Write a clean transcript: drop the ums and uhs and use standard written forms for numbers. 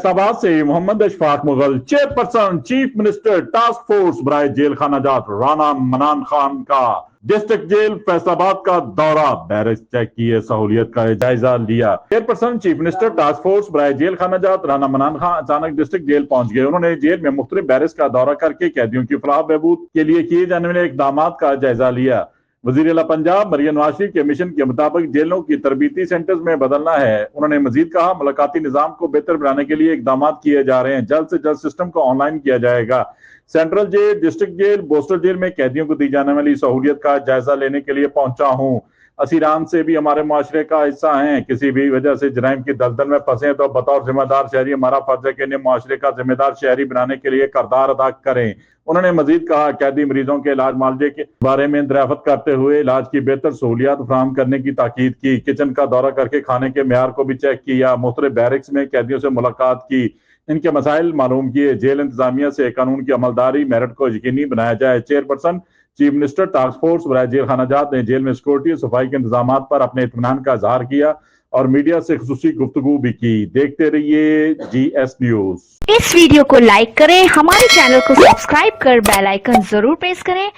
फैसलाबाद से Mohammad Ashfaq Mughal, chairperson chief minister task force बराए jail खानाजात राना मनान खान का डिस्ट्रिक्ट जेल फैसलाबाद का दौरा, बैरक्स चेक किए, सहूलियत का जायजा लिया। Chairperson chief minister task force बराए जेल खानाजात राना मनान खान अचानक डिस्ट्रिक्ट जेल पहुंच गए। उन्होंने जेल में मुख्तलिफ बैरक्स का दौरा करके कैदियों की फलाह बहबूद के लिए किए जाने वाले इकदाम का जायजा लिया। वजीर आला पंजाब मरियम नवाज शरीफ के मिशन के मुताबिक जेलों की तरबीती सेंटर्स में बदलना है। उन्होंने मजीद कहा, मुलाकाती निजाम को बेहतर बनाने के लिए इकदाम किए जा रहे हैं। जल्द से जल्द सिस्टम को ऑनलाइन किया जाएगा। Central jail, district jail, borstal jail में कैदियों को दी जाने वाली सहूलियत का जायजा लेने के लिए पहुंचा हूं। असीरान से भी हमारे माशरे का हिस्सा हैं। किसी भी वजह से जराइम की दलदल में फंसे तो बतौर जिम्मेदार शहरी हमारा फर्ज है कि इन्हें माशरे का जिम्मेदार शहरी बनाने के लिए किरदार अदा करें। उन्होंने मजीद कहा, कैदी मरीजों के इलाज मुआवजे के बारे में दरियाफ्त करते हुए इलाज की बेहतर सहूलियात फराहम करने की ताकीद की। किचन का दौरा करके खाने के मेयार को भी चेक किया। मुख्तलिफ बैरक्स में कैदियों से मुलाकात की, इनके मसाइल मालूम किए। जेल इंतजामिया से कानून की अमलदारी मेरिट को यकीनी बनाया जाए। Chairperson chief minister task force बराए जेल खानाजात ने जेल में सिक्योरिटी और सफाई के इंतजाम पर अपने इत्मीनान का इजहार किया और मीडिया से खुसूसी गुफ्तगू भी की। देखते रहिए GS न्यूज। इस वीडियो को लाइक करें, हमारे चैनल को सब्सक्राइब कर बेल आइकन जरूर प्रेस करें।